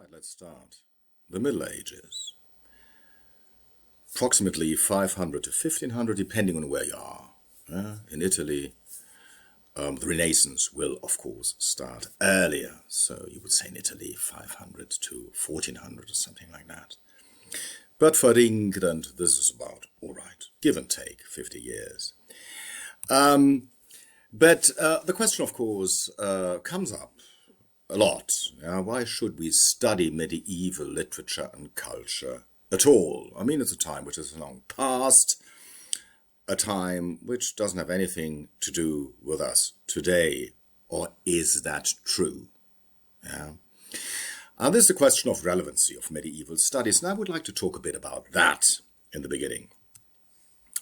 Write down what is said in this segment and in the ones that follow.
Right, let's start. The Middle Ages. Approximately 500 to 1500, depending on where you are. In Italy, the Renaissance will, of course, start earlier. So you would say in Italy 500 to 1400 or something like that. But for England, this is about, all right, give and take, 50 years. But the question, of course, comes up a lot. Why should we study medieval literature and culture at all? I mean, it's a time which is long past, a time which doesn't have anything to do with us today. Or is that true? And this is the question of relevancy of medieval studies, and I would like to talk a bit about that in the beginning.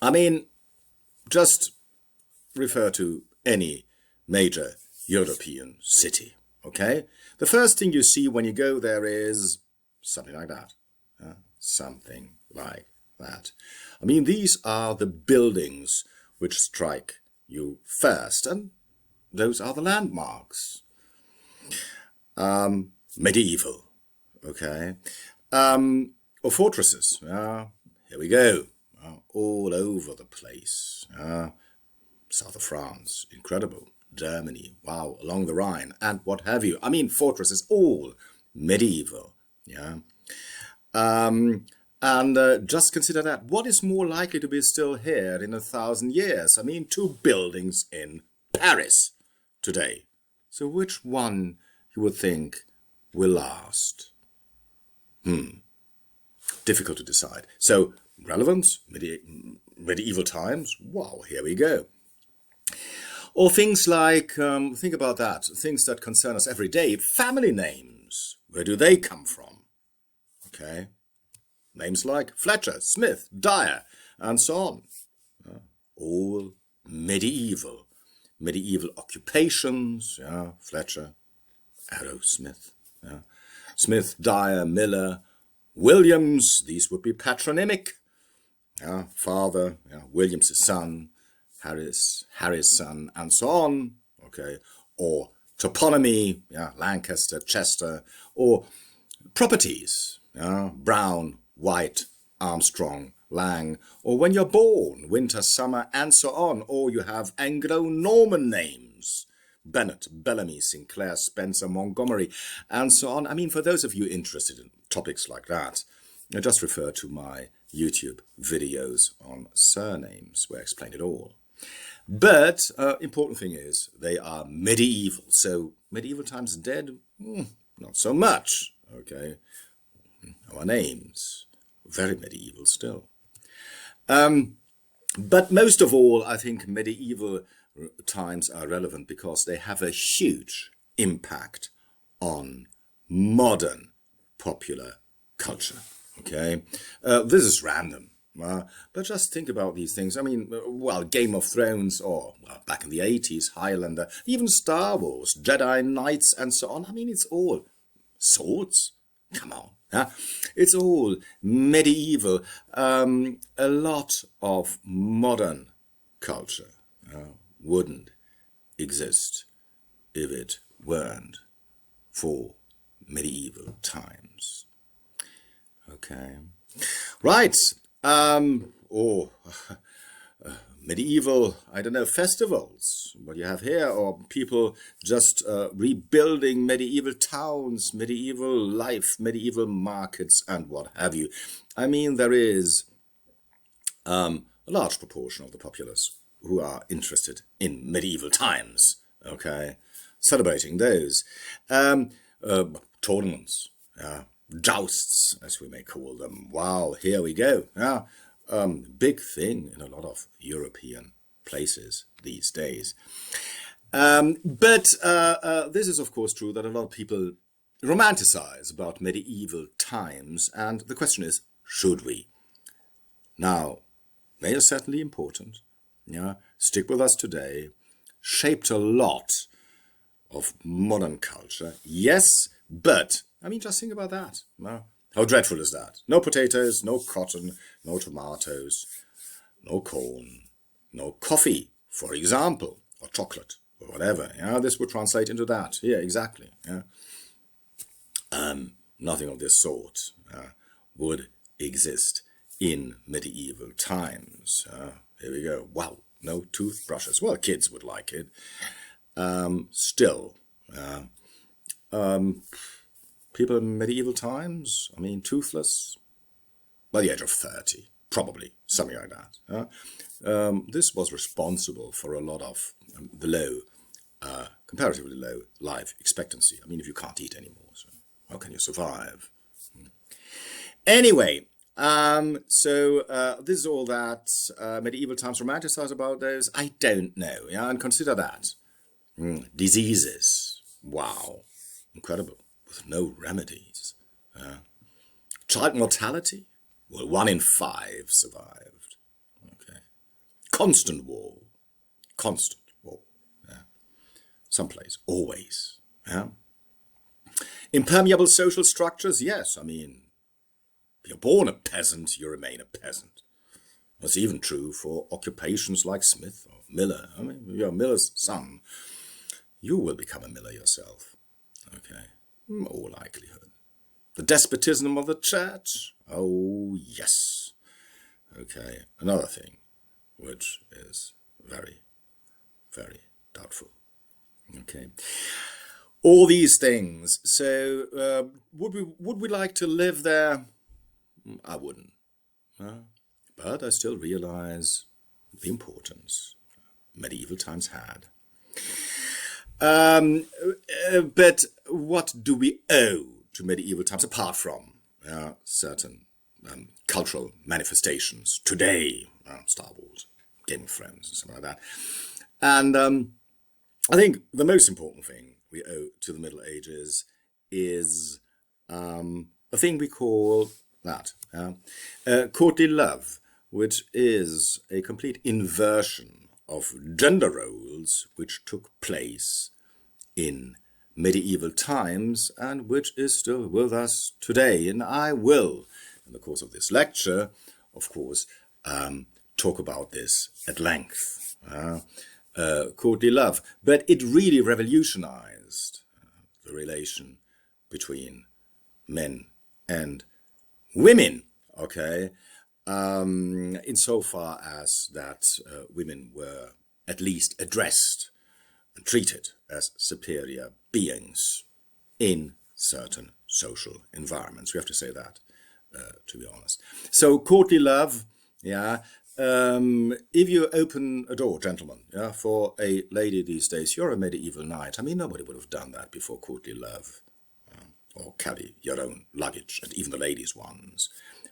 I mean, just refer to any major European city. Okay, the first thing you see when you go there is something like that. Something like that. I mean, these are the buildings which strike you first, and those are the landmarks. Medieval, okay, or fortresses. Here we go, all over the place. South of France, incredible. Germany, wow, along the Rhine, and what have you. I mean, fortresses, all medieval, just consider that. What is more likely to be still here in 1,000 years? I mean, 2 buildings in Paris today. So which one you would think will last? Difficult to decide. So, relevance, medieval times, wow, here we go. Or things like, think about that, things that concern us every day. Family names, where do they come from? Okay, names like Fletcher, Smith, Dyer, and so on. All medieval. Medieval occupations, Fletcher, Arrow, Smith. Smith, Dyer, Miller, Williams, these would be patronymic. Father, Williams' son. Harry's son, and so on, okay, or toponymy, Lancaster, Chester, or properties, Brown, White, Armstrong, Lang, or when you're born, winter, summer, and so on, or you have Anglo-Norman names, Bennett, Bellamy, Sinclair, Spencer, Montgomery, and so on. I mean, for those of you interested in topics like that, just refer to my YouTube videos on surnames, where I explain it all. But important thing is they are medieval. So medieval times dead? Not so much. Okay. Our names, very medieval still. But most of all, I think medieval times are relevant because they have a huge impact on modern popular culture. Okay. This is random. But just think about these things. I mean, well, Game of Thrones, or back in the 80s, Highlander, even Star Wars, Jedi Knights, and so on. I mean, it's all swords. Come on. It's all medieval. A lot of modern culture wouldn't exist if it weren't for medieval times. Okay. Right. Medieval, I don't know, festivals, what you have here, or people just rebuilding medieval towns, medieval life, medieval markets, and what have you. I mean, there is a large proportion of the populace who are interested in medieval times, okay, celebrating those. Tournaments, jousts, as we may call them. Wow, here we go. Big thing in a lot of European places these days. But this is, of course, true that a lot of people romanticize about medieval times. And the question is, should we? Now, they are certainly important. Stick with us today. Shaped a lot of modern culture. Yes, but I mean, just think about that. How dreadful is that? No potatoes, no cotton, no tomatoes, no corn, no coffee, for example, or chocolate, or whatever. This would translate into that. Yeah, exactly. nothing of this sort would exist in medieval times. Here we go. Wow, no toothbrushes. Well, kids would like it. Still, people in medieval times, I mean, toothless, by the age of 30, probably, something like that. This was responsible for a lot of the low, comparatively low life expectancy. I mean, if you can't eat anymore, so how can you survive? Anyway, so this is all that medieval times romanticize about those. I don't know, yeah, and consider that. Diseases, wow, incredible, with no remedies. Child mortality, well, 1 in 5 survived. Okay, constant war, yeah. Someplace, always. Yeah. Impermeable social structures, yes, I mean, if you're born a peasant, you remain a peasant. That's even true for occupations like smith or miller. I mean, if you're a miller's son, you will become a miller yourself. Okay, more likelihood. The despotism of the church? Oh, yes. Okay, another thing which is very, very doubtful. Okay, all these things. So, would we like to live there? I wouldn't. But I still realize the importance medieval times had. But what do we owe to medieval times apart from certain cultural manifestations today? Star Wars, Game of Thrones, and something like that. And I think the most important thing we owe to the Middle Ages is a thing we call that courtly love, which is a complete inversion of gender roles which took place in medieval times and which is still with us today. And I will, in the course of this lecture, of course, talk about this at length. Courtly love. But it really revolutionized the relation between men and women, okay? Insofar as that women were at least addressed and treated as superior beings in certain social environments. We have to say that, to be honest. So courtly love, yeah. If you open a door, gentlemen, yeah, for a lady these days, you're a medieval knight. I mean, nobody would have done that before courtly love. Or carry your own luggage, and even the ladies' ones.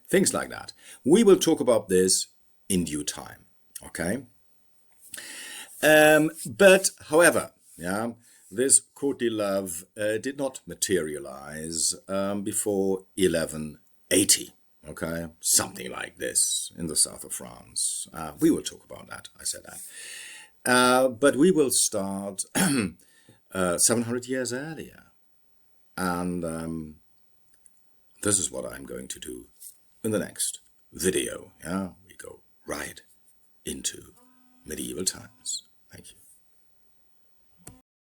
Things like that. We will talk about this in due time, okay? But, however, yeah, this courtly love did not materialize before 1180, okay? Something like this in the south of France. We will talk about that, I said that. But we will start 700 years earlier. And this is what I'm going to do in the next video. Yeah, we go right into medieval times. Thank you.